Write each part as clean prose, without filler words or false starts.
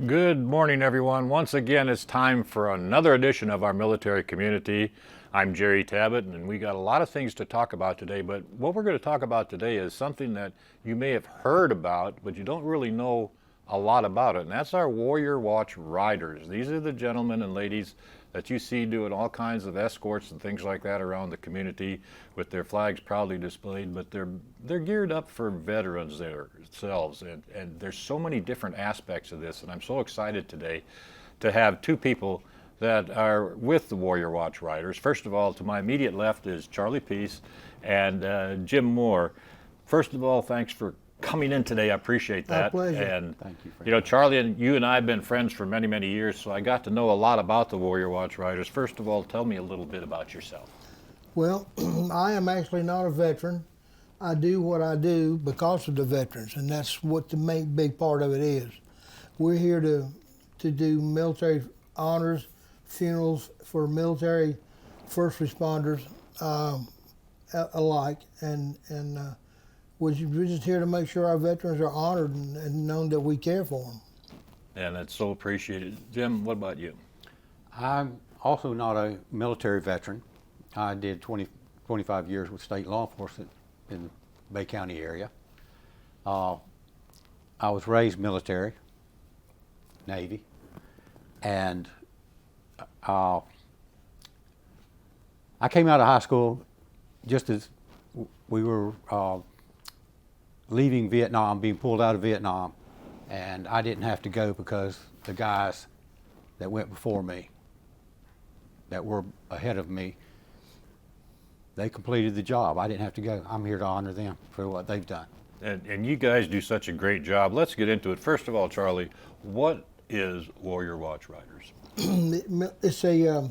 Good morning, everyone. Once again, it's time for another edition of our military community. I'm Jerry Tabatt, and we got a lot of things to talk about today, but what we're going to talk about today is something that you may have heard about, but you don't really know a lot about it, and that's our Warrior Watch Riders. These are the gentlemen and ladies that you see doing all kinds of escorts and things like that around the community with their flags proudly displayed, but they're geared up for veterans themselves, and there's so many different aspects of this, and I'm so excited today to have two people that are with the Warrior Watch Riders. First of all, to my immediate left is Charlie Peace and Jim Moore. First of all, thanks for coming in today. I appreciate that. My pleasure. And Thank you. you know, Charlie, and you and I have been friends for many, many years, so I got to know a lot about the Warrior Watch Riders. First of all, tell me a little bit about yourself. Well, I am actually not a veteran. I do what I do because of the veterans, and that's what the main big part of it is. We're here to do military honors, funerals for military first responders alike, and we're just here to make sure our veterans are honored and known that we care for them. And it's so appreciated. Jim, what about you? I'm also not a military veteran. I did 25 years with state law enforcement in the Bay County area. I was raised military, Navy, and I came out of high school just as we were leaving Vietnam, being pulled out of Vietnam, and I didn't have to go because the guys that went before me, that were ahead of me, they completed the job. I didn't have to go. I'm here to honor them for what they've done. And you guys do such a great job. Let's get into it. First of all, Charlie, what is Warrior Watch Riders? It's a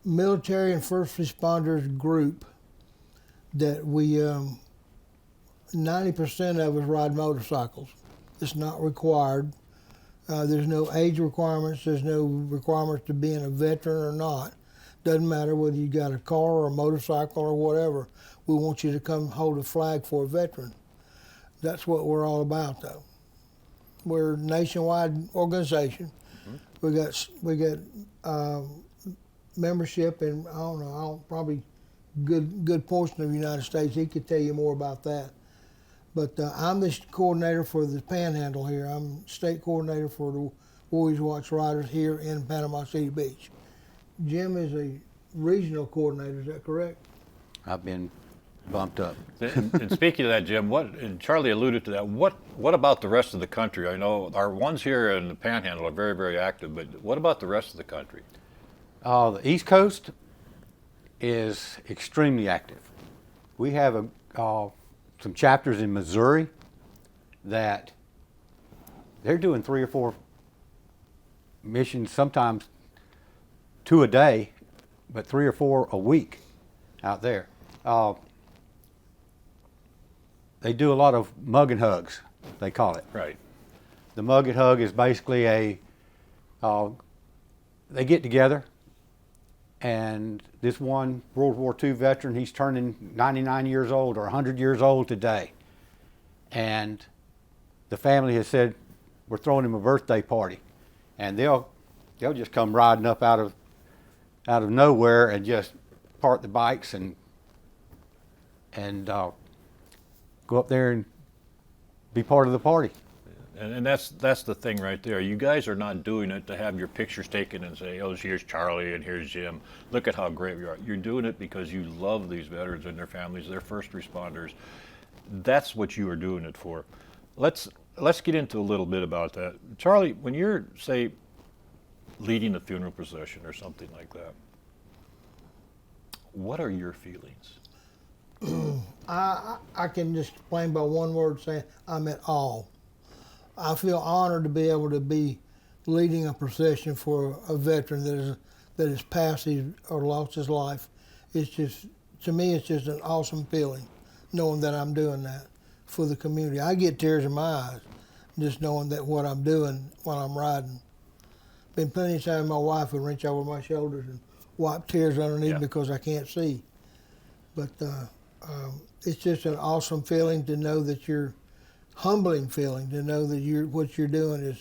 military and first responders group that we 90% of us ride motorcycles. It's not required. There's no age requirements. There's no requirements to being a veteran or not. Doesn't matter whether you got a car or a motorcycle or whatever. We want you to come hold a flag for a veteran. That's what we're all about, though. We're a nationwide organization. Mm-hmm. We got membership in probably good portion of the United States. He could tell you more about that. But I'm the coordinator for the Panhandle here. I'm state coordinator for the Warriors Watch Riders here in Panama City Beach. Jim is a regional coordinator, is that correct? I've been bumped up. And speaking of that, Jim, and Charlie alluded to that, what about the rest of the country? I know our ones here in the Panhandle are very, very active, but what about the rest of the country? The East Coast is extremely active. We have some chapters in Missouri that they're doing 3 or 4 missions, sometimes 2 a day, but 3 or 4 a week out there. They do a lot of mug and hugs, they call it. Right. The mug and hug is basically they get together, and this one World War II veteran, he's turning 99 years old or 100 years old today. And the family has said, we're throwing him a birthday party. And they'll just come riding up out of nowhere and just park the bikes and go up there and be part of the party. And that's the thing right there. You guys are not doing it to have your pictures taken and say, oh, here's Charlie and here's Jim. Look at how great you are. You're doing it because you love these veterans and their families, their first responders. That's what you are doing it for. Let's get into a little bit about that. Charlie, when you're, say, leading a funeral procession or something like that, what are your feelings? I can just explain by one word saying I'm at awe. I feel honored to be able to be leading a procession for a veteran that has passed or lost his life. It's just, to me, it's just an awesome feeling knowing that I'm doing that for the community. I get tears in my eyes just knowing that what I'm doing while I'm riding. Been plenty of times my wife would reach over my shoulders and wipe tears underneath because I can't see. But it's just an awesome feeling to know that you're humbling feeling to know that what you're doing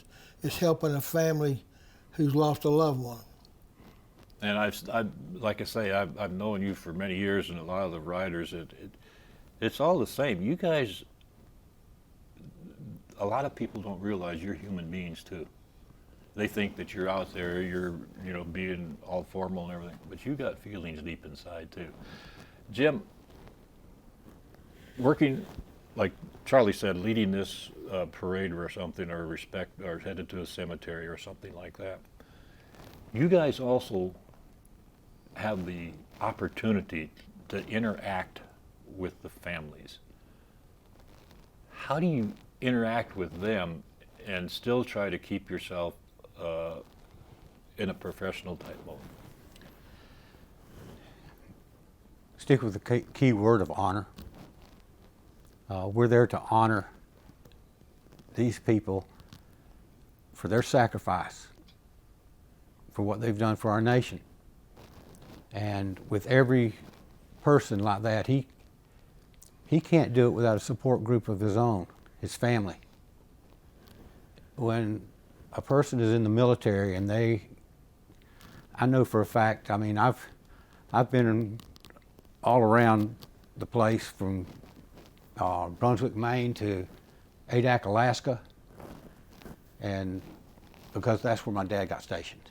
is helping a family who's lost a loved one. And like I say, I've known you for many years, and a lot of the riders, it's all the same. You guys, a lot of people don't realize you're human beings too. They think that you're out there, you're being all formal and everything, but you got feelings deep inside too. Jim, working, like Charlie said, leading this parade or something, or headed to a cemetery or something like that. You guys also have the opportunity to interact with the families. How do you interact with them and still try to keep yourself in a professional type mode? Stick with the key word of honor. We're there to honor these people for their sacrifice, for what they've done for our nation. And with every person like that, he can't do it without a support group of his own, his family. When a person is in the military and I know for a fact, I mean, I've been all around the place from Brunswick, Maine to Adak, Alaska, and because that's where my dad got stationed.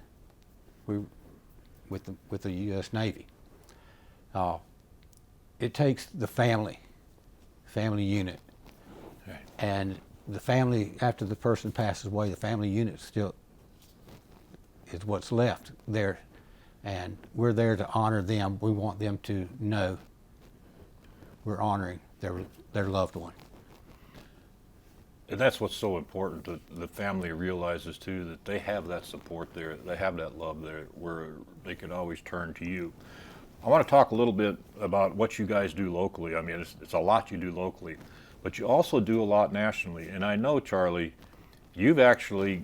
With the U.S. Navy. It takes the family unit, Right. and the family, after the person passes away, the family unit still is what's left there, and we're there to honor them. We want them to know we're honoring their loved one. And that's what's so important, that the family realizes too that they have that support there, they have that love there, where they can always turn to you. I want to talk a little bit about what you guys do locally. I mean, it's a lot you do locally, but you also do a lot nationally. And I know, Charlie, you've actually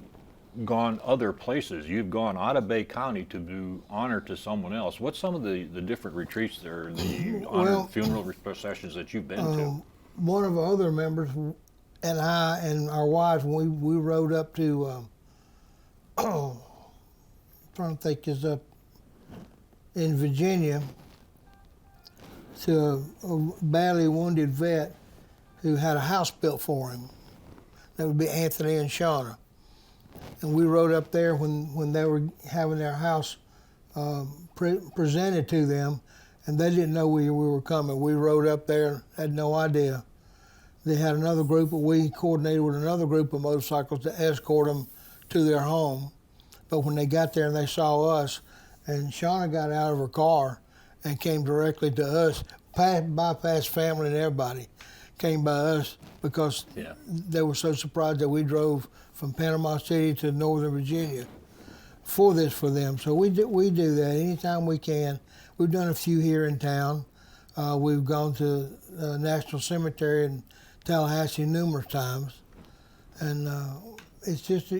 gone other places. You've gone out of Bay County to do honor to someone else. What's some of the different retreats there, the honor funeral processions that you've been to? One of our other members and I and our wives, when we rode up to, trying to think, is up in Virginia to a badly wounded vet who had a house built for him. That would be Anthony and Shauna. And we rode up there when they were having their house presented to them, and they didn't know we were coming. We rode up there, had no idea. They had another group, but we coordinated with another group of motorcycles to escort them to their home. But when they got there and they saw us, and Shauna got out of her car and came directly to us, bypassed family and everybody, came by us because they were so surprised that we drove from Panama City to Northern Virginia for them. So we do that anytime we can. We've done a few here in town. We've gone to National Cemetery in Tallahassee numerous times, and it's just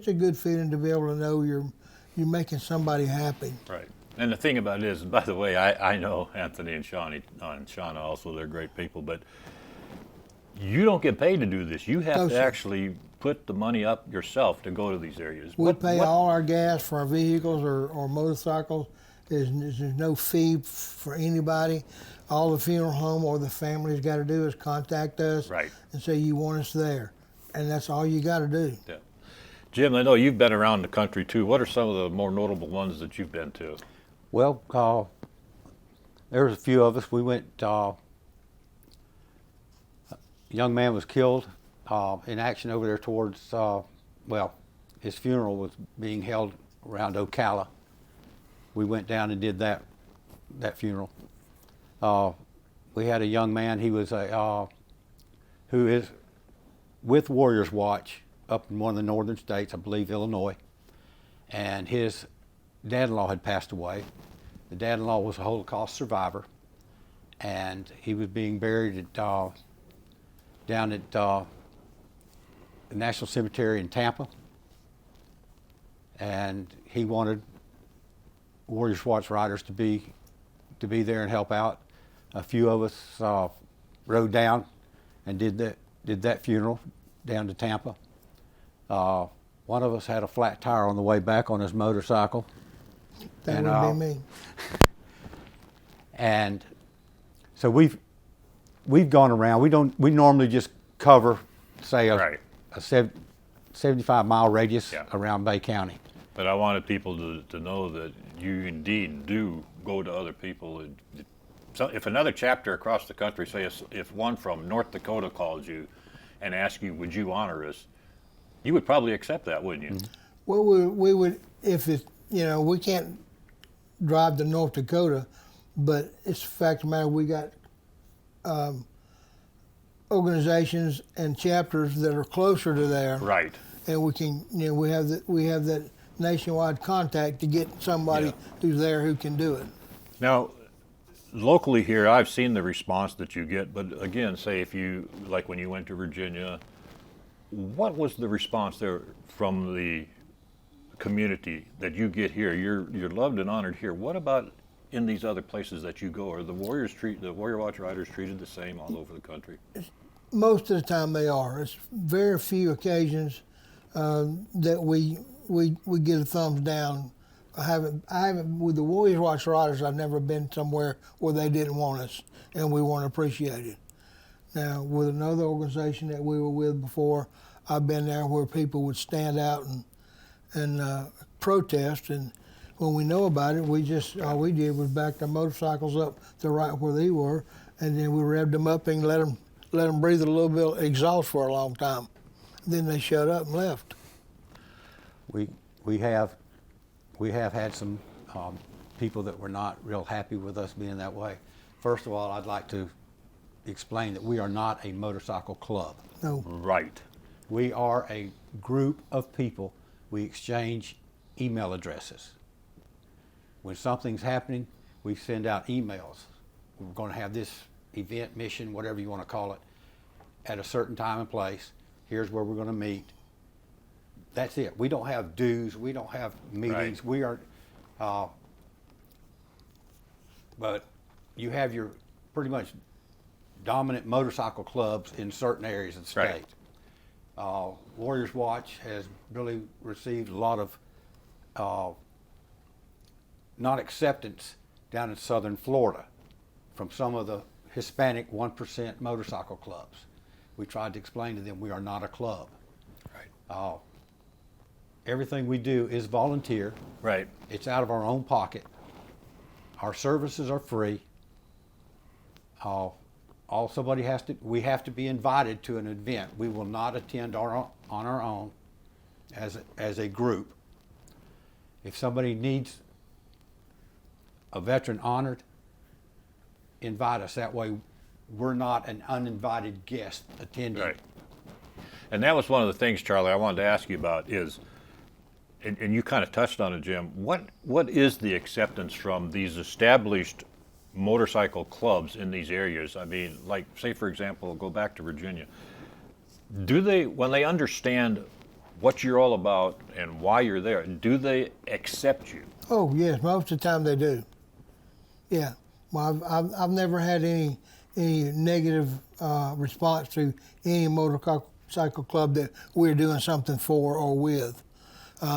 a good feeling to be able to know you're making somebody happy. Right. And the thing about it is, by the way, I know Anthony and Shauna also, they're great people, but you don't get paid to do this. You have to actually put the money up yourself to go to these areas. We pay all our gas for our vehicles or motorcycles. There's no fee for anybody. All the funeral home or the family's got to do is contact us and say you want us there. And that's all you got to do. Yeah. Jim, I know you've been around the country too. What are some of the more notable ones that you've been to? Well, there was a few of us. We went, a young man was killed in action over there towards, his funeral was being held around Ocala. We went down and did that funeral. We had a young man, he was who is with Warriors Watch up in one of the northern states, I believe Illinois, and his dad-in-law had passed away. The dad-in-law was a Holocaust survivor, and he was being buried down at the National Cemetery in Tampa, and he wanted Warriors Watch riders to be there and help out. A few of us rode down and did that funeral down to Tampa. One of us had a flat tire on the way back on his motorcycle. That And, would be me. And so we've gone around. We normally just cover, say, Right. a 75-mile radius Yeah. around Bay County. But I wanted people to know that you indeed do go to other people. So if another chapter across the country, say if one from North Dakota called you and asked you, would you honor us, you would probably accept that, wouldn't you? Well, we would, if it, we can't drive to North Dakota, but it's a fact of the matter, we got organizations and chapters that are closer to there. Right. And we can, we have that nationwide contact to get somebody Yeah. who's there who can do it. Now, locally here, I've seen the response that you get, but again, say if you, like when you went to Virginia, what was the response there from the community that you get here? You're loved and honored here. What about in these other places that you go? Are the Warrior Watch riders treated the same all over the country? Most of the time they are. It's very few occasions that we get a thumbs down. I haven't with the Warriors Watch riders. I've never been somewhere where they didn't want us and we weren't appreciated. Now with another organization that we were with before, I've been there where people would stand out and protest, and when we know about it, all we did was back their motorcycles up to right where they were, and then we revved them up and let them breathe a little bit of exhaust for a long time. Then they shut up and left. We have had some people that were not real happy with us being that way. First of all, I'd like to explain that we are not a motorcycle club. No. Right. We are a group of people. We exchange email addresses. When something's happening, we send out emails. We're going to have this event, mission, whatever you want to call it, at a certain time and place. Here's where we're going to meet. That's it. We don't have dues. We don't have meetings. Right. We are, but you have your pretty much dominant motorcycle clubs in certain areas of the state. Right. Warriors Watch has really received a lot of non-acceptance down in southern Florida from some of the Hispanic 1% motorcycle clubs. We tried to explain to them we are not a club. Right. Everything we do is volunteer. Right. It's out of our own pocket. Our services are free. We have to be invited to an event. We will not attend on our own as a group. If somebody needs a veteran honored, invite us. That way we're not an uninvited guest attending. Right. And that was one of the things, Charlie, I wanted to ask you about is, and you kind of touched on it, Jim, what is the acceptance from these established motorcycle clubs in these areas? I mean, like, say, for example, go back to Virginia. Do they, when they understand what you're all about and why you're there, do they accept you? Oh yes, most of the time they do. Yeah. Well, I've never had any negative response to any motorcycle club that we're doing something for or with.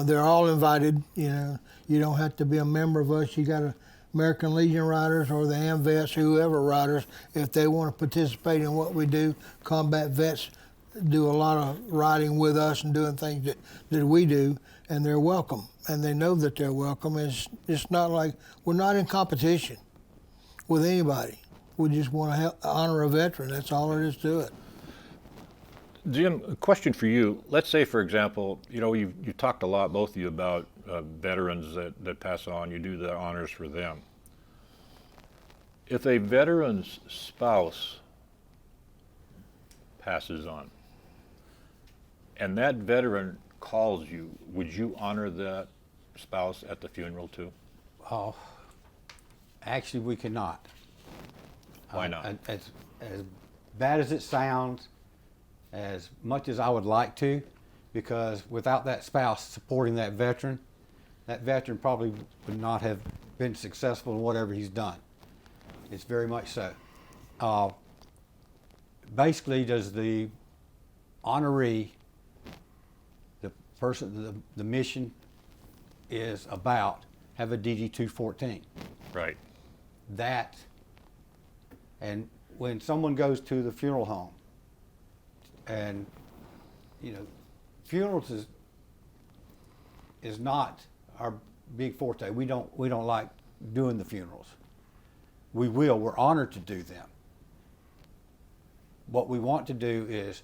They're all invited. You don't have to be a member of us. You got American Legion riders or the AMVETs, whoever riders, if they want to participate in what we do. Combat vets do a lot of riding with us and doing things that we do, and they're welcome. And they know that they're welcome. It's not like we're not in competition with anybody. We just want to honor a veteran. That's all there is to it. Jim, a question for you. Let's say, for example, you've talked a lot, both of you, about veterans that pass on. You do the honors for them. If a veteran's spouse passes on, and that veteran calls you, would you honor that spouse at the funeral too? Oh, actually, we cannot. Why not? As bad as it sounds, as much as I would like to, because without that spouse supporting that veteran probably would not have been successful in whatever he's done. It's very much so. Basically, does the honoree, the the mission is about, have a DD 214. Right. That, and when someone goes to the funeral home, and funerals is not our big forte. We don't like doing the funerals. We're honored to do them. What we want to do is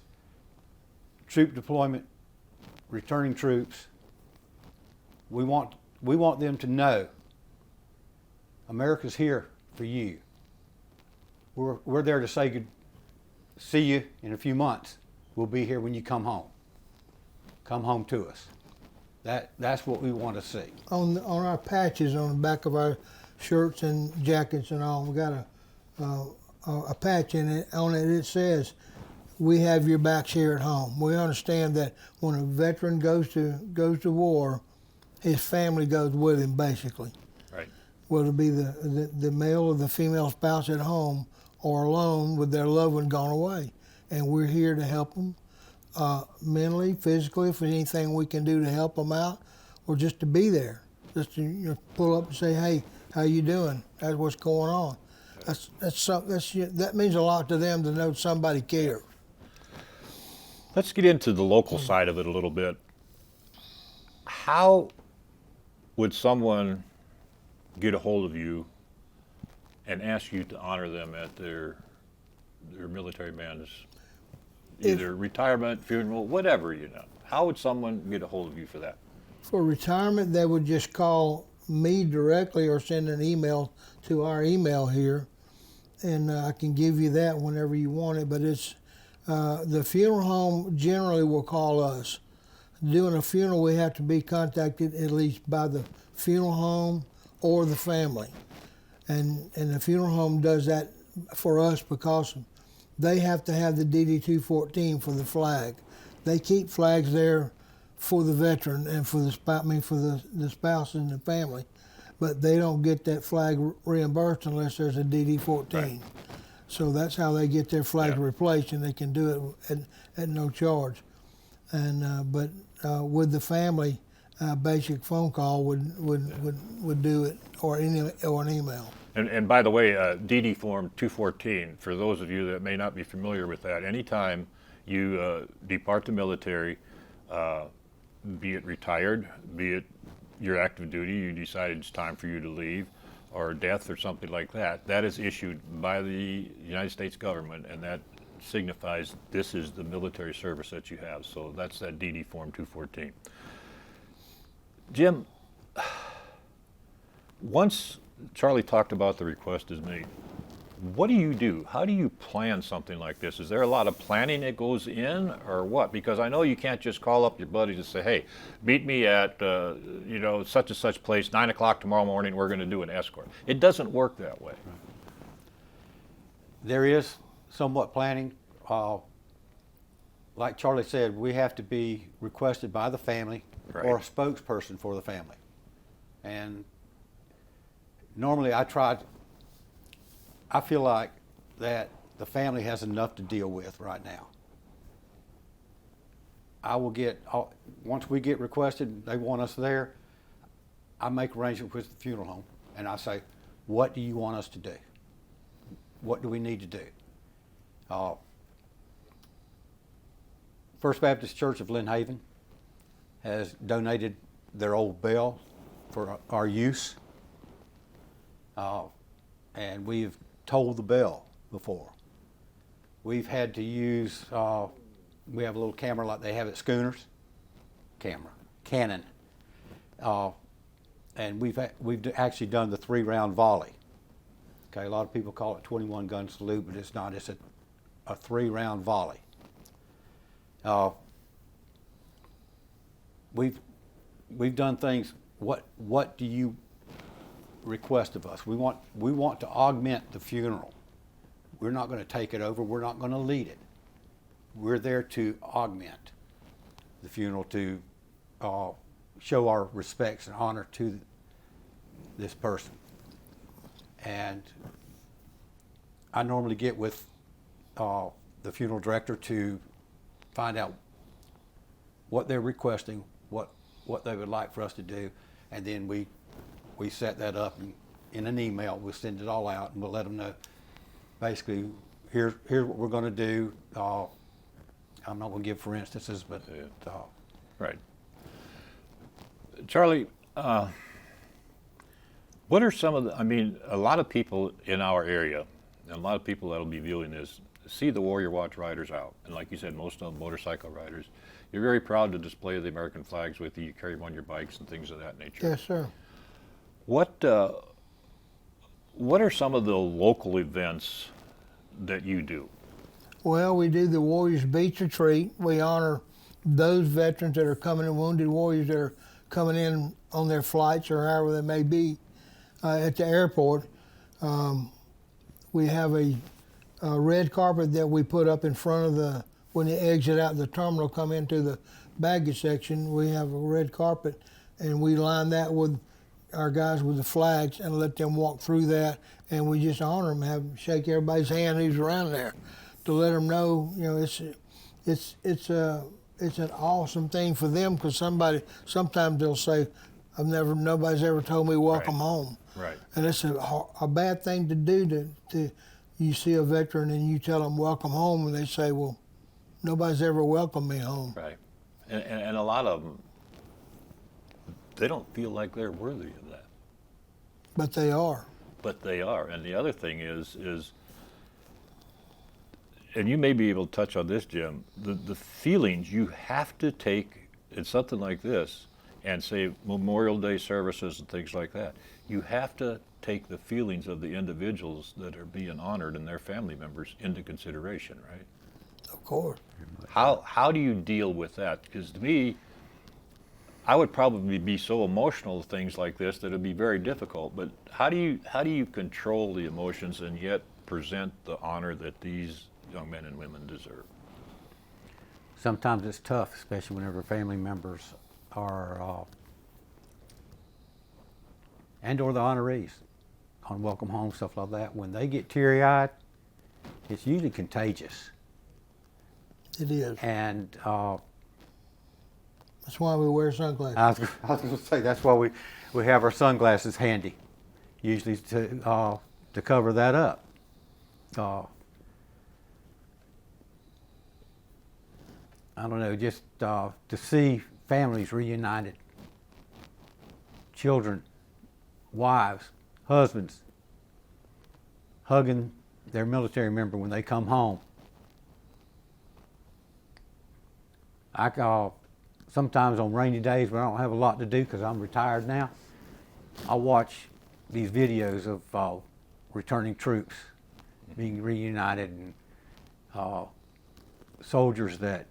troop deployment, returning troops. We want them to know America's here for you. We're there to say see you in a few months. We'll be here when you come home. Come home to us. That's what we want to see. On our patches on the back of our shirts and jackets and all, we got a patch in it. On it, it says, "We have your backs here at home." We understand that when a veteran goes to war, his family goes with him, basically. Right. Whether it be the male or the female spouse at home or alone with their loved one gone away, and we're here to help them. Mentally, physically, if there's anything we can do to help them out, or just to be there, just to pull up and say, "Hey, how you doing? That's what's going on." That means a lot to them to know somebody cares. Let's get into the local side of it a little bit. How would someone get a hold of you and ask you to honor them at their military band's either retirement, funeral, whatever, How would someone get a hold of you for that? For retirement, they would just call me directly or send an email to our email here, and I can give you that whenever you want it. But it's the funeral home generally will call us. Doing a funeral, we have to be contacted at least by the funeral home or the family, and the funeral home does that for us because they have to have the DD 214 for the flag. They keep flags there for the veteran and for the spouse and the family, but they don't get that flag reimbursed unless there's a DD 14. Right. So that's how they get their flags replaced, and they can do it at no charge. And but with the family, basic phone call would do it, or an email. And by the way, DD Form 214, for those of you that may not be familiar with that, anytime you depart the military, be it retired, be it your active duty, you decided it's time for you to leave, or death or something like that, that is issued by the United States government, and that signifies this is the military service that you have. So that's that DD Form 214. Jim, once Charlie talked about the request is made, what do you do? How do you plan something like this? Is there a lot of planning that goes in, or what? Because I know you can't just call up your buddies and say, "Hey, meet me at such and such place, 9 o'clock tomorrow morning, we're going to do an escort." It doesn't work that way. There is somewhat planning. Like Charlie said, we have to be requested by the family or a spokesperson for the family. And normally I feel like that the family has enough to deal with right now. Once we get requested, they want us there, I make arrangements with the funeral home, and I say, "What do you want us to do? What do we need to do?" First Baptist Church of Lynn Haven has donated their old bell for our use. And we've tolled the bell before. We've had to use, we have a little camera like they have at schooners, Cannon. And we've actually done the 3-round volley. Okay, a lot of people call it 21 gun salute, but it's not. It's a 3-round volley. We've done things. What do you request of us? We want to augment the funeral. We're not going to take it over. We're not going to lead it. We're there to augment the funeral, to show our respects and honor to this person. And I normally get with the funeral director to find out what they're requesting, what they would like for us to do, and then we set that up in an email. We'll send it all out, and we'll let them know. Basically, here's what we're going to do. I'm not going to give for instances, but Right. Charlie, what are some of the, I mean, a lot of people in our area, and a lot of people that'll be viewing this, see the Warrior Watch riders out. And like you said, most of them motorcycle riders. You're very proud to display the American flags with you. You carry them on your bikes and things of that nature. Yes, sir. What are some of the local events that you do? Well, we do the Warriors Beach Retreat. We honor those veterans that are coming in, wounded warriors that are coming in on their flights or however they may be at the airport. We have a red carpet that we put up in front of the, when you exit out the terminal, come into the baggage section, we have a red carpet, and we line that with our guys with the flags and let them walk through that, and we just honor them, shake everybody's hand who's around there, to let them know, you know, it's an awesome thing for them, because sometimes they'll say, nobody's ever told me welcome home. Right. And it's a bad thing to do to you see a veteran and you tell them welcome home, and they say, well, nobody's ever welcomed me home. Right. And a lot of them, they don't feel like they're worthy of that. But they are. But they are. And the other thing is, and you may be able to touch on this, Jim, the feelings you have to take in something like this, and say Memorial Day services and things like that, you have to take the feelings of the individuals that are being honored and their family members into consideration, right? Of course. How do you deal with that? Because to me, I would probably be so emotional with things like this that it'd be very difficult. But how do you control the emotions and yet present the honor that these young men and women deserve? sometimes it's tough, especially whenever family members are, and or the honorees on welcome home, stuff like that. When they get teary-eyed, it's usually contagious. It is. And that's why we wear sunglasses. I was going to say, that's why we have our sunglasses handy, usually to cover that up. I don't know, just to see families reunited, children, wives, husbands, hugging their military member when they come home. Sometimes on rainy days when I don't have a lot to do because I'm retired now, I watch these videos of returning troops being reunited and soldiers that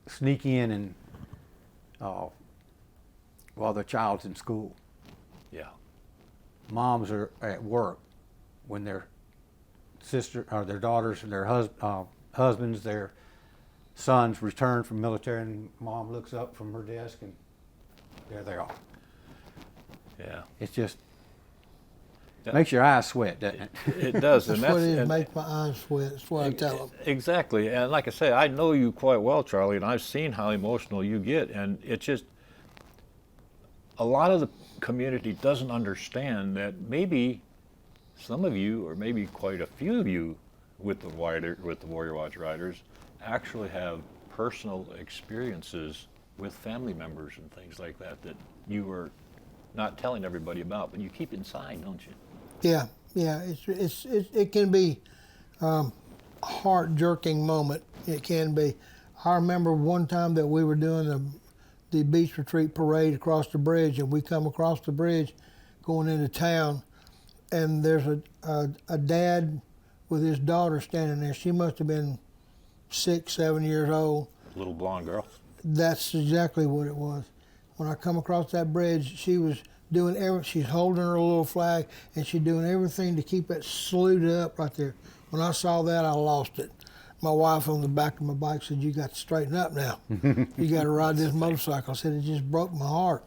sneak in and while their child's in school. Yeah. Moms are at work when their sister or their daughters and their husbands, their sons return from military, and mom looks up from her desk and there they are. Yeah. It's just makes your eyes sweat, doesn't it? It does. That's what it is, make my eyes sweat. That's what I tell them. Exactly. And like I say, I know you quite well, Charlie, and I've seen how emotional you get. And it's just, a lot of the community doesn't understand that maybe some of you, or maybe quite a few of you with the Warrior Watch Riders, actually have personal experiences with family members and things like that that you are not telling everybody about, but you keep inside, don't you? Yeah. It can be a heart-jerking moment. It can be. I remember one time that we were doing the beach retreat parade across the bridge, and we come across the bridge going into town, and there's a dad with his daughter standing there. She must have been 6, 7 years old. Little blonde girl. That's exactly what it was. When I come across that bridge, she was doing she's holding her little flag, and she's doing everything to keep it saluted up right there. When I saw that, I lost it. My wife on the back of my bike said, "You got to straighten up now. You got to ride this motorcycle." I said, "It just broke my heart."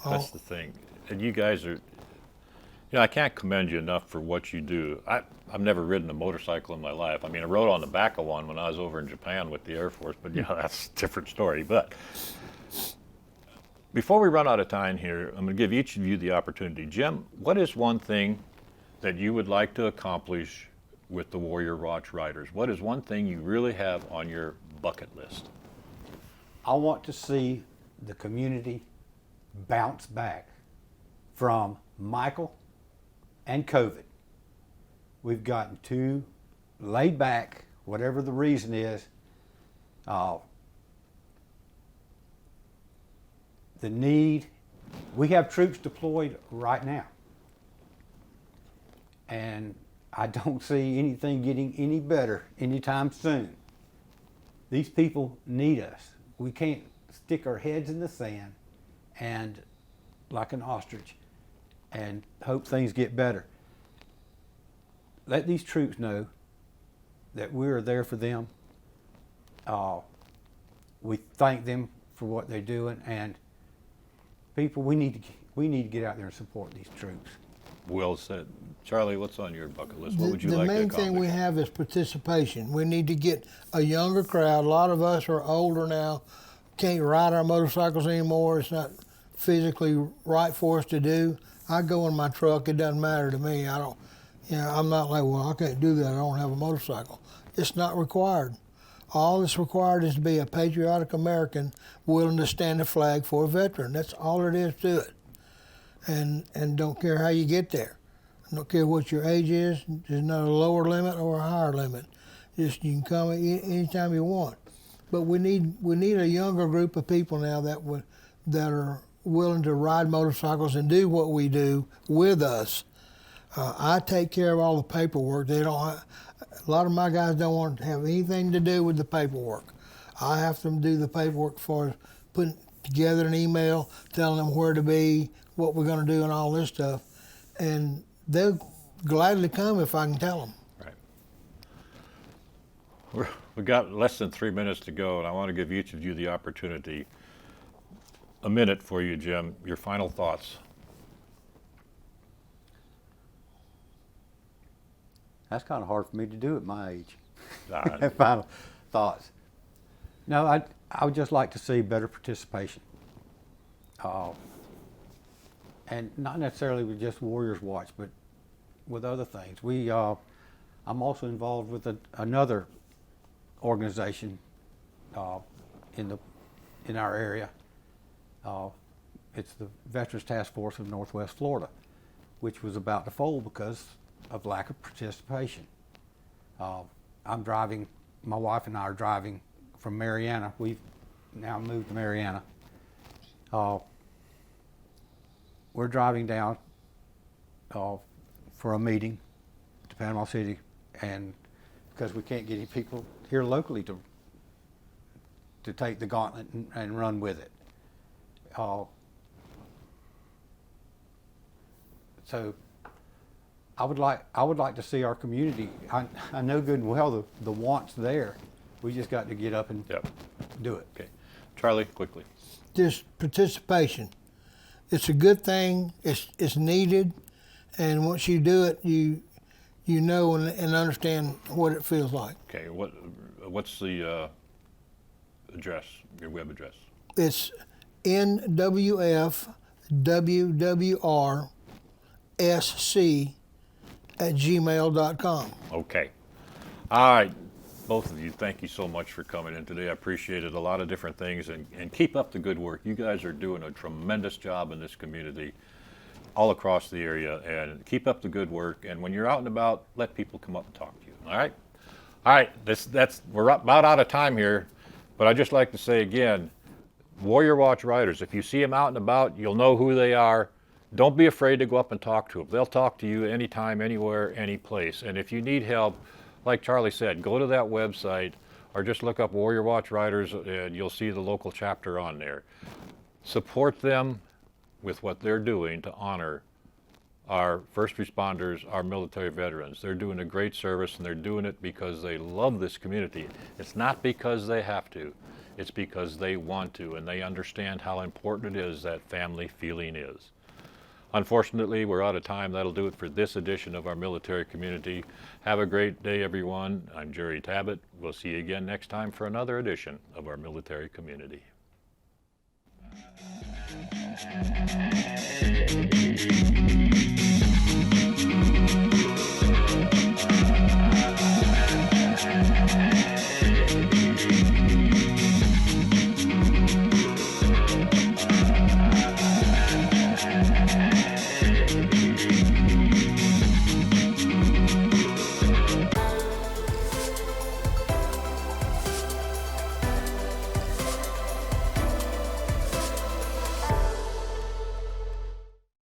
That's the thing. And you guys are, I can't commend you enough for what you do. I've never ridden a motorcycle in my life. I mean, I rode on the back of one when I was over in Japan with the Air Force, but that's a different story. But Before we run out of time here, I'm going to give each of you the opportunity. Jim, what is one thing that you would like to accomplish with the Warrior Watch Riders? What is one thing you really have on your bucket list? I want to see the community bounce back from Michael and COVID. We've gotten too laid back, whatever the reason is. The need, we have troops deployed right now. And I don't see anything getting any better anytime soon. These people need us. We can't stick our heads in the sand and like an ostrich and hope things get better. Let these troops know that we are there for them. We thank them for what they're doing, and people, we need to get out there and support these troops. Well said. Charlie, what's on your bucket list? What would you like to The main accomplish? thing we have is participation. We need to get a younger crowd. A lot of us are older now, can't ride our motorcycles anymore. It's not physically right for us to do. I go in my truck, it doesn't matter to me. I don't, I'm not like, well, I can't do that, I don't have a motorcycle. It's not required. All that's required is to be a patriotic American willing to stand a flag for a veteran. That's all it is to it. And don't care how you get there. I don't care what your age is. There's not a lower limit or a higher limit. Just you can come anytime you want. But we need a younger group of people now that are willing to ride motorcycles and do what we do with us. I take care of all the paperwork. A lot of my guys don't want to have anything to do with the paperwork. I have them do the paperwork for putting together an email, telling them where to be, what we're going to do, and all this stuff. And they'll gladly come if I can tell them. Right. We've got less than 3 minutes to go, and I want to give each of you the opportunity. A minute for you, Jim. Your final thoughts. That's kind of hard for me to do at my age. Uh, Final thoughts. No, I would just like to see better participation. And not necessarily with just Warriors Watch, but with other things. I'm also involved with another organization in our area. It's the Veterans Task Force of Northwest Florida, which was about to fold because of lack of participation. I'm driving, my wife and I are driving from Mariana. We've now moved to Mariana. We're driving down for a meeting to Panama City, and because we can't get any people here locally to take the gauntlet and run with it. So I would like to see our community. I know good and well the want's there. We just got to get up and do it. Okay. Charlie, quickly. Just participation. It's a good thing. It's needed, and once you do it, you know and understand what it feels like. Okay. What's the address? Your web address? It's nwfwwrsc@gmail.com. Okay. All right. Both of you, thank you so much for coming in today. I appreciated a lot of different things, and keep up the good work. You guys are doing a tremendous job in this community all across the area, and keep up the good work. And when you're out and about, let people come up and talk to you. All right? All right. We're about out of time here, but I'd just like to say again, Warrior Watch Riders, if you see them out and about, you'll know who they are. Don't be afraid to go up and talk to them. They'll talk to you anytime, anywhere, any place. And if you need help, like Charlie said, go to that website or just look up Warrior Watch Riders and you'll see the local chapter on there. Support them with what they're doing to honor our first responders, our military veterans. They're doing a great service, and they're doing it because they love this community. It's not because they have to. It's because they want to, and they understand how important it is that family feeling is. Unfortunately, we're out of time. That'll do it for this edition of our military community. Have a great day, everyone. I'm Jerry Tabatt. We'll see you again next time for another edition of our military community.